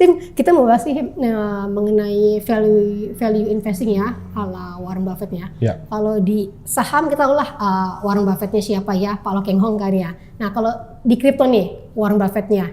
Tim, kita mau bahas nih mengenai value investing ya, ala Warren Buffett ya. Ya. Kalau di saham kita tahu lah Warren Buffett-nya siapa ya, Pak Lo Keng Hong kan ya. Nah kalau di kripto nih, Warren Buffett-nya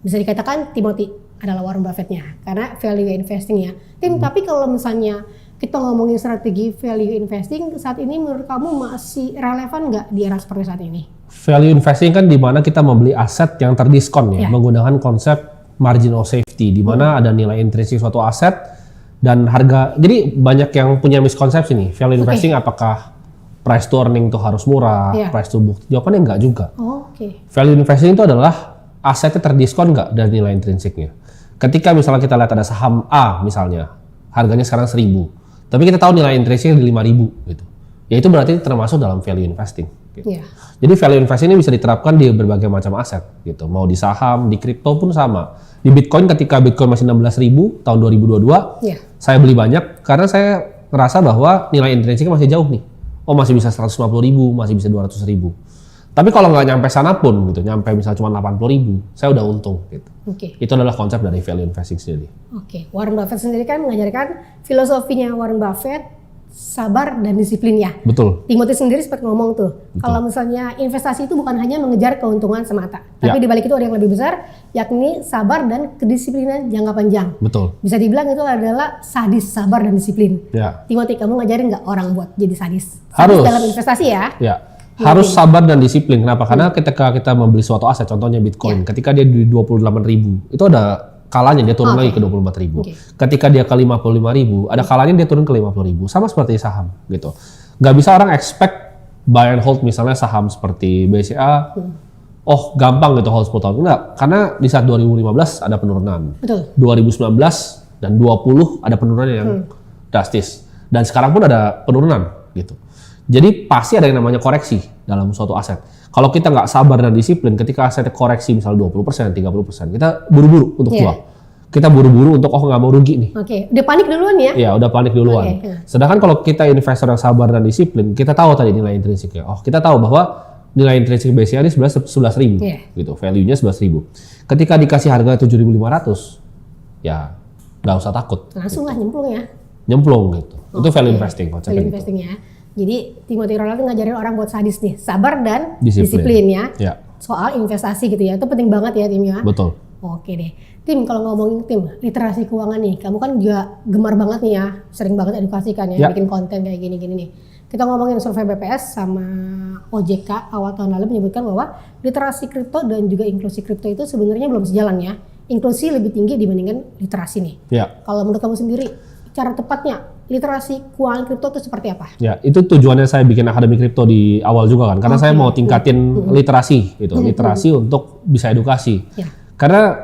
bisa dikatakan Timothy adalah Warren Buffett-nya karena value investing ya. Tim, tapi kalau misalnya kita ngomongin strategi value investing saat ini menurut kamu masih relevan nggak di era seperti saat ini? Value investing kan di mana kita membeli aset yang terdiskon ya, menggunakan konsep margin of safety, di mana ada nilai intrinsik suatu aset dan harga. Jadi banyak yang punya miskonsepsi nih, value investing apakah price to earning itu harus murah, price to book? Jawabannya enggak juga. Value investing itu adalah asetnya terdiskon enggak dari nilai intrinsiknya. Ketika misalnya kita lihat ada saham A misalnya, harganya sekarang 1.000, tapi kita tahu nilai intrinsiknya di 5.000 gitu. Ya itu berarti termasuk dalam value investing. Gitu. Jadi value investing ini bisa diterapkan di berbagai macam aset gitu. Mau di saham, di kripto pun sama. Di Bitcoin ketika Bitcoin masih 16.000 tahun 2022, saya beli banyak karena saya ngerasa bahwa nilai intrinsiknya masih jauh nih. Oh masih bisa 150.000, masih bisa 200.000. Tapi kalau nggak nyampe sana pun gitu, nyampe misalnya cuma 80.000, saya udah untung gitu. Itu adalah konsep dari value investing sendiri. Warren Buffett sendiri kan mengajarkan filosofinya Warren Buffett sabar dan disiplin ya. Betul. Timothy sendiri seperti ngomong tuh, kalau misalnya investasi itu bukan hanya mengejar keuntungan semata, tapi di balik itu ada yang lebih besar, yakni sabar dan kedisiplinan jangka panjang. Betul. Bisa dibilang itu adalah sadis, sabar dan disiplin. Timothy, kamu ngajarin nggak orang buat jadi sadis? Sadis dalam investasi ya? Harus sabar dan disiplin. Kenapa? Karena ketika kita membeli suatu aset, contohnya Bitcoin, ketika dia di 28.000, itu ada kalanya dia turun lagi ke 24.000. Ketika dia ke 55.000, ada kalanya dia turun ke 50.000. Sama seperti saham gitu. Gak bisa orang expect buy and hold misalnya saham seperti BCA, oh gampang gitu hold 10 tahun. Enggak, karena di saat 2015 ada penurunan. 2019 dan 20 ada penurunan yang drastis. Dan sekarang pun ada penurunan gitu. Jadi pasti ada yang namanya koreksi dalam suatu aset. Kalau kita nggak sabar dan disiplin, ketika asetnya koreksi misalnya 20%, 30%, kita buru-buru untuk jual. Kita buru-buru untuk nggak mau rugi nih. Udah panik duluan ya? Iya, udah panik duluan. Sedangkan kalau kita investor yang sabar dan disiplin, kita tahu tadi nilai intrinsiknya. Oh, kita tahu bahwa nilai intrinsik BCA ini 11.000 gitu, value-nya 11.000. Ketika dikasih harga 7.500, ya nggak usah takut. Langsung lah nyemplung ya? Nyemplung gitu. Itu value investing konsepnya. Value investing ya. Jadi Timothy Ronald ngajarin orang buat sadis nih, sabar dan disiplin ya. Soal investasi gitu ya, itu penting banget ya Tim ya. Betul. Oke deh. Tim, kalau ngomongin Tim, literasi keuangan nih, kamu kan juga gemar banget nih ya, sering banget edukasi kan ya, bikin konten kayak gini-gini nih. Kita ngomongin survei BPS sama OJK awal tahun lalu menyebutkan bahwa literasi kripto dan juga inklusi kripto itu sebenarnya belum sejalan ya. Inklusi lebih tinggi dibandingkan literasi nih. Kalau menurut kamu sendiri, cara tepatnya literasi keuangan kripto itu seperti apa? Ya, itu tujuannya saya bikin Akademi Kripto di awal juga kan, karena saya mau tingkatin literasi gitu, literasi untuk bisa edukasi. Karena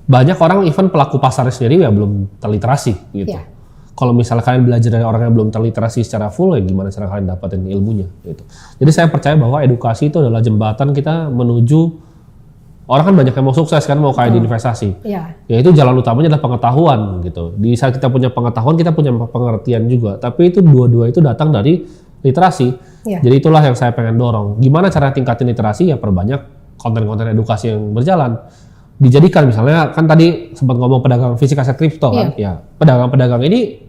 banyak orang, even pelaku pasar sendiri ya belum terliterasi gitu. Kalau misalnya kalian belajar dari orang yang belum terliterasi secara full, ya gimana cara kalian dapetin ilmunya gitu. Jadi saya percaya bahwa edukasi itu adalah jembatan kita menuju. Orang kan banyak yang mau sukses kan, mau kayak di investasi. Ya itu jalan utamanya adalah pengetahuan gitu. Di saat kita punya pengetahuan, kita punya pengertian juga. Tapi itu dua-dua itu datang dari literasi. Jadi itulah yang saya pengen dorong. Gimana cara tingkatin literasi? Ya perbanyak konten-konten edukasi yang berjalan. Dijadikan misalnya, kan tadi sempat ngomong pedagang fisik aset kripto kan. Ya pedagang-pedagang ini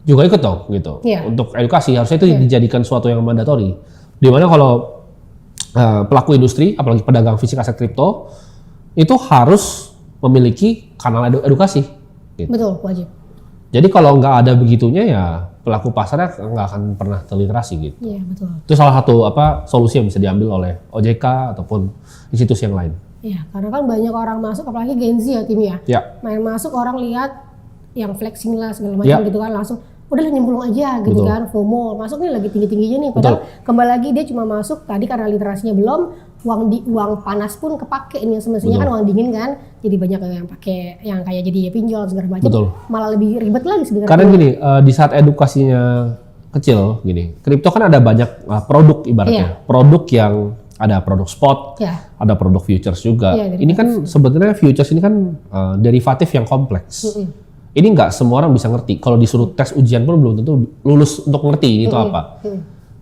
juga ikut dong gitu. Untuk edukasi harusnya itu dijadikan suatu yang mandatori. Dimana kalau pelaku industri, apalagi pedagang fisik aset kripto, itu harus memiliki kanal edukasi. Gitu. Betul, wajib. Jadi kalau nggak ada begitunya ya pelaku pasarnya nggak akan pernah terliterasi gitu. Iya, betul. Itu salah satu solusi yang bisa diambil oleh OJK ataupun institusi yang lain. Iya, karena kan banyak orang masuk, apalagi Gen Z ya Tim ya. Main masuk orang lihat yang flexing lah segala macam gitu kan, langsung udahlah nyemplung aja gitu kan, FOMO, masuk nih lagi tinggi-tingginya nih, padahal kembali lagi dia cuma masuk tadi karena literasinya belum, uang panas pun kepake ini semestinya kan uang dingin kan, jadi banyak yang pakai yang kayak jadi pinjol segala macam, malah lebih ribet lagi sebenarnya. Karena gini, di saat edukasinya kecil gini, kripto kan ada banyak produk ibaratnya, produk yang ada produk spot, ada produk futures juga. Ini kan sebetulnya futures ini kan derivatif yang kompleks. Ini nggak semua orang bisa ngerti. Kalau disuruh tes ujian pun belum tentu lulus untuk ngerti ini itu apa.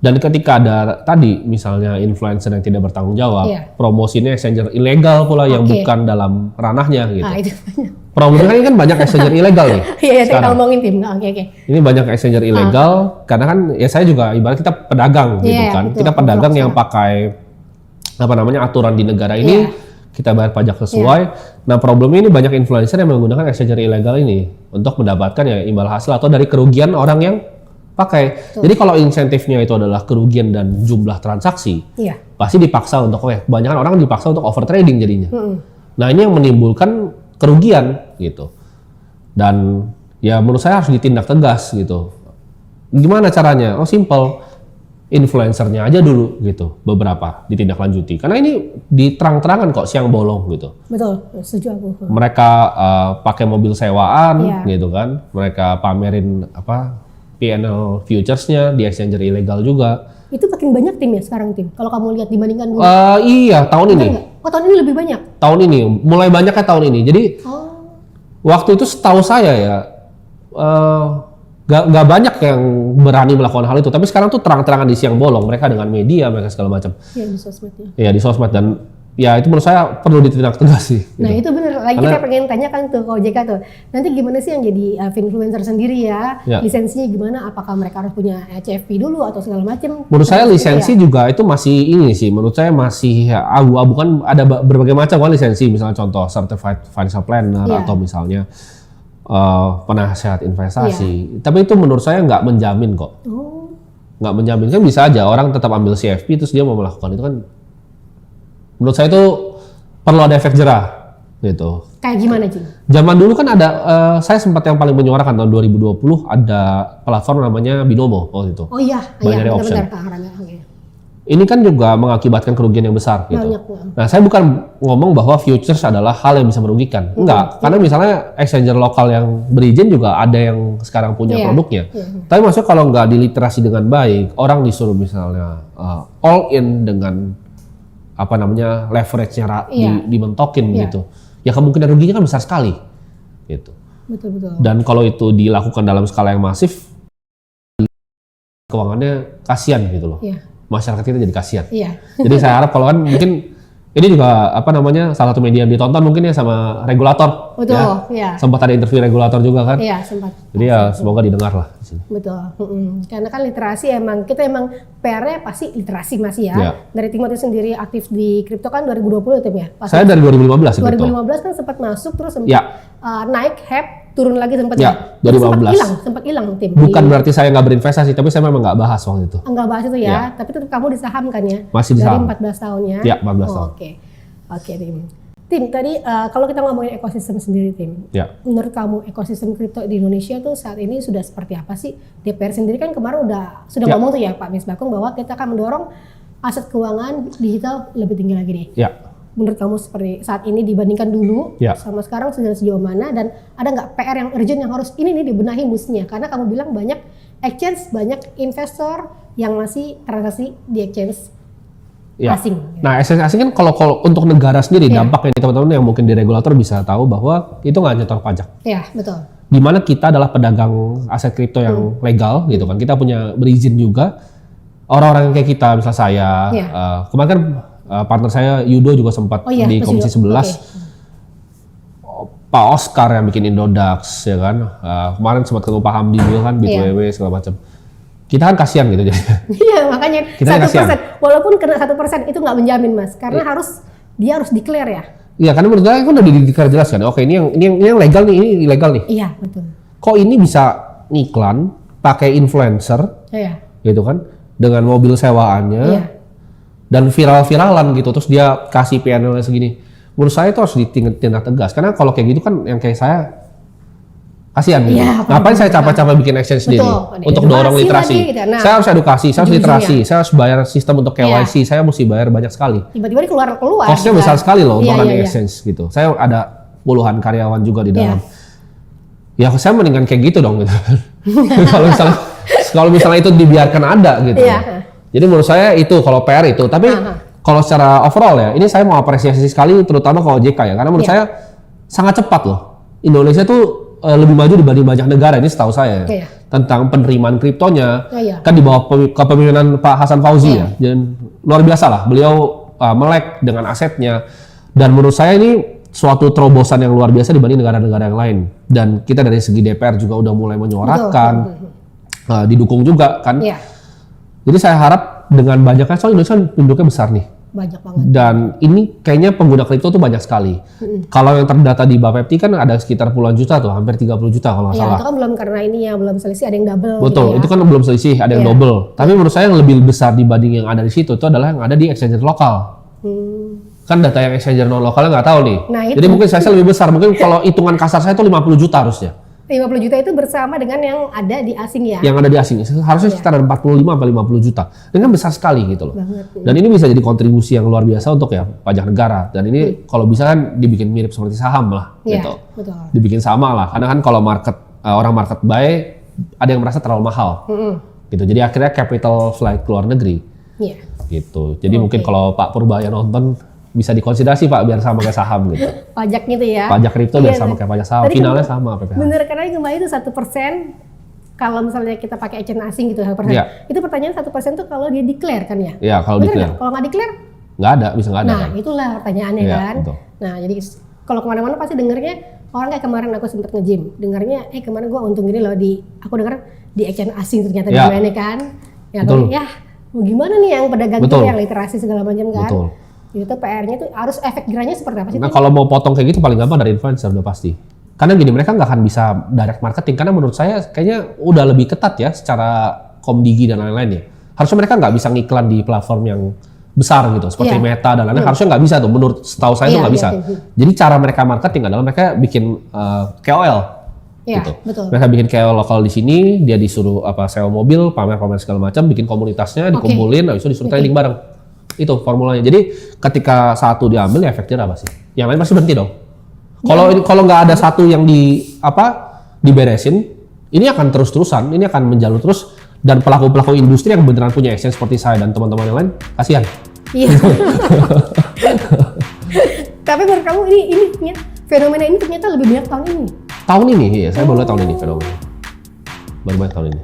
Dan ketika ada tadi misalnya influencer yang tidak bertanggung jawab, Iya. promosinya exchanger ilegal pula yang Oke. bukan dalam ranahnya gitu. Nah, itu banyak. Promosi kan banyak exchanger ilegal nih. Iya, kita sekarang. ngomongin tim. Oke. Ini banyak exchanger ilegal karena kan ya saya juga ibarat kita pedagang gitu Iya, kan. betul. Kita pedagang Vlog yang sekarang. pakai apa namanya aturan di negara ini, Iya. kita bayar pajak sesuai. Nah, problemnya ini banyak influencer yang menggunakan exchanger ilegal ini untuk mendapatkan ya imbal hasil atau dari kerugian orang yang pakai. Jadi kalau insentifnya itu adalah kerugian dan jumlah transaksi, Iya. pasti dipaksa untuk kebanyakan orang dipaksa untuk overtrading jadinya. Mm-mm. Nah, ini yang menimbulkan kerugian gitu. Dan ya menurut saya harus ditindak tegas gitu. Gimana caranya? Oh, simple. Influencernya aja dulu gitu, beberapa ditindaklanjuti. Karena ini diterang-terangan kok siang bolong gitu. Betul, setuju aku. Mereka pakai mobil sewaan Iya. gitu kan. Mereka pamerin apa PNL futures-nya di exchanger ilegal juga. Itu makin banyak tim ya sekarang tim. Kalau kamu lihat dibandingkan dulu. Iya, tahun ini. Enggak? Oh, tahun ini lebih banyak. Tahun ini mulai banyaknya tahun ini. Jadi Oh, waktu itu setahu saya ya nggak banyak yang berani melakukan hal itu. Tapi sekarang tuh terang-terangan di siang bolong. Mereka dengan media, mereka segala macam. ya di sosmednya. Ya di sosmed dan ya itu menurut saya perlu ditindak tegas sih. Nah gitu. itu bener, lagi Karena- saya pengen tanyakan tuh ke OJK tuh, nanti gimana sih yang jadi influencer sendiri ya, Ya. lisensinya gimana, apakah mereka harus punya CFP dulu atau segala macam? Menurut saya Nah, lisensi ya. juga itu masih ini sih, menurut saya masih abu-abu kan ada berbagai macam kan lisensi, misalnya contoh certified financial planner Iya. atau misalnya penasehat investasi. Tapi itu menurut saya nggak menjamin kok, Oh, nggak menjamin kan bisa aja orang tetap ambil CFP terus dia mau melakukan itu kan. Menurut saya itu perlu ada efek jerah gitu. kayak gimana Jing? Zaman dulu kan ada, saya sempat yang paling menyuarakan tahun 2020 ada platform namanya Binomo waktu itu. Oh iya, Binary iya option. benar-benar Kak Haranga. Oke. Ini kan juga mengakibatkan kerugian yang besar gitu. Banyak. Nah, saya bukan ngomong bahwa futures adalah hal yang bisa merugikan. Enggak, karena misalnya exchanger lokal yang berizin juga ada yang sekarang punya Iya, produknya. iya. Tapi maksudnya kalau nggak diliterasi dengan baik, orang disuruh misalnya all in dengan apa namanya leverage-nya Iya. dimentokin Iya. gitu. Ya kemungkinan ruginya kan besar sekali gitu. Betul. Dan kalau itu dilakukan dalam skala yang masif, keuangannya kasihan gitu loh. Iya. Masyarakat kita jadi kasihan. Iya. Jadi saya harap kalau kan mungkin ini juga apa namanya salah satu media yang ditonton mungkin ya sama regulator. Betul, ya. iya. Sempat ada interview regulator juga kan. Iya, sempat. Jadi ya semoga didengar lah di sini. Betul. Karena kan literasi kita emang PR-nya pasti literasi masih ya. Iya. Dari Timothy sendiri aktif di kripto kan 2020 tim ya. Pas Saya dari 2015 itu. 2015 kan sempat masuk terus sempat Ya. naik, turun lagi sempat Ya, Terus 2015. sempat hilang tim. Bukan berarti saya nggak berinvestasi, tapi saya memang nggak bahas waktu itu. Enggak bahas itu ya, Ya. tapi tetap kamu di saham kan ya? Masih di Dari saham. 14 tahun ya? Ya, 14 tahun. Oke, Tim. Tim, tadi kalau kita ngomongin ekosistem sendiri, Tim. Ya. Menurut kamu ekosistem kripto di Indonesia tuh saat ini sudah seperti apa sih? DPR sendiri kan kemarin sudah Ya. ngomong tuh ya Pak Misbakung bahwa kita akan mendorong aset keuangan digital lebih tinggi lagi nih. Ya. Menurut kamu seperti saat ini dibandingkan dulu Ya. sama sekarang sudah sejauh mana, dan ada nggak PR yang urgent yang harus ini nih dibenahi mestinya? Karena kamu bilang banyak exchange, banyak investor yang masih transaksi di exchange Ya. asing. Nah, exchange asing kan kalau untuk negara sendiri Ya. dampaknya teman-teman yang mungkin di regulator bisa tahu bahwa itu nggak nyetor pajak. Ya, betul. Di mana kita adalah pedagang aset kripto yang legal gitu kan. Kita punya berizin juga. Orang-orang yang kayak kita, misal saya, Iya. kemarin kan partner saya Yudo juga sempat Oh iya, di Mas Komisi Yudo. 11. Pak Oscar yang bikin Indodax ya kan. Kemarin sempat ketemu Pak Hamdi juga kan, B2W segala macam. Kita kan kasihan gitu jadi. Iya, makanya Kita 1%. Walaupun kena 1% itu nggak menjamin Mas, karena dia harus declare ya. Iya, karena menurut saya kan udah dideklar jelas kan. Oke, ini yang legal nih, ini ilegal nih. Iya, betul. Kok ini bisa ngiklan pakai influencer Iya. gitu kan dengan mobil sewaannya Iya. dan viral-viralan gitu terus dia kasih PNL segini. Menurut saya itu harus ditindak tegas karena kalau kayak gitu kan yang kayak saya kasihan gitu. Iya, Ngapain saya capek-capek bikin exchange sendiri Betul. untuk Edukasi dorong lah literasi. dia gitu. Nah, Saya harus edukasi, saya harus ujung-ujungnya. literasi, saya harus bayar sistem untuk KYC, saya mesti bayar banyak sekali. Tiba-tiba keluar. Costnya gitu. besar sekali loh untuk Iya, running iya. exchange gitu. Saya ada puluhan karyawan juga di Iya. dalam. Ya saya mendingan kayak gitu dong gitu. kalau misalnya itu dibiarkan ada gitu. Iya. Jadi menurut saya itu kalau PR itu. Tapi kalau secara overall ya, ini saya mau apresiasi sekali terutama ke OJK ya. Karena menurut saya sangat cepat loh. Indonesia tuh lebih maju dibanding banyak negara ini setahu saya. Iya. tentang penerimaan kriptonya. Kan di bawah kepemimpinan Pak Hasan Fauzi ya. Dan luar biasa lah, beliau melek dengan asetnya. Dan menurut saya ini suatu terobosan yang luar biasa dibanding negara-negara yang lain. Dan kita dari segi DPR juga udah mulai menyuarakan, didukung juga kan. Jadi saya harap dengan banyaknya, soalnya Indonesia penduduknya besar nih. Banyak banget. Dan ini kayaknya pengguna kripto tuh banyak sekali. Kalau yang terdata di Bapepti kan ada sekitar puluhan juta tuh, hampir 30 juta kalau nggak salah. Itu kan belum karena ini ya, belum selisih, ada yang double. Betul, itu kan belum selisih, ada yang double. Tapi menurut saya yang lebih besar dibanding yang ada di situ itu adalah yang ada di exchange lokal. Kan data yang exchanger non lokalnya nggak tahu nih. Jadi mungkin saya lebih besar. Mungkin kalau hitungan kasar saya itu 50 juta harusnya. 50 juta itu bersama dengan yang ada di asing ya? Yang ada di asing. Harusnya sekitar 45 sampai 50 juta. Ini kan besar sekali gitu loh. Dan ini bisa jadi kontribusi yang luar biasa untuk ya pajak negara. Dan ini kalau bisa kan dibikin mirip seperti saham lah gitu. Betul. Dibikin sama lah. Karena kan kalau orang market buy ada yang merasa terlalu mahal. Gitu. Jadi akhirnya capital flight ke luar negeri. Gitu. Jadi mungkin kalau Pak Purbaya nonton bisa dikonsiderasi Pak biar sama kayak saham gitu. Pajak gitu ya. Pajak kripto biar sama kayak pajak saham. Finalnya sama PPh. Bener, karena kembali itu 1%. Kalau misalnya kita pakai exchange asing gitu 1%. Itu pertanyaan 1% tuh kalau dia declare kan ya? Iya, kalau declare. Kalau nggak declare? Nggak ada, bisa nggak ada. Nah, itulah pertanyaannya kan. Betul. Nah, jadi kalau kemana-mana pasti dengernya orang kayak kemarin aku sempet nge-gym. Dengarnya, kemarin gua untung gini loh aku denger di exchange asing ternyata domainnya kan. Ya, mau gimana nih yang pedagang itu yang literasi segala macam kan. Betul. Itu PR-nya tuh harus efek jerahnya seperti apa sih? Nah kalau mau potong kayak gitu paling gampang dari influencer udah pasti. Karena gini, mereka nggak akan bisa direct marketing. Karena menurut saya kayaknya udah lebih ketat ya secara komdigi dan lain-lain ya. Harusnya mereka nggak bisa ngiklan di platform yang besar gitu. Seperti Meta dan lain-lain. Harusnya nggak bisa tuh. Menurut setahu saya itu nggak bisa. Jadi cara mereka marketing adalah mereka bikin KOL. Gitu. Betul. Mereka bikin KOL lokal di sini, dia disuruh sewa mobil, pamer-pamer segala macam, bikin komunitasnya, dikumpulin, habis itu disuruh trading bareng. Itu formulanya. Jadi ketika satu diambil ya efeknya apa sih? Yang lain pasti berhenti dong. Kalau nggak ada satu yang diberesin, ini akan terus-terusan, ini akan menjalur terus, dan pelaku-pelaku industri yang beneran punya exchange seperti saya dan teman-teman yang lain, kasihan. Iya. Tapi menurut kamu ini fenomena ini ternyata lebih banyak tahun ini? Tahun ini, iya. Saya baru lihat tahun ini fenomena. Baru banyak tahun ini.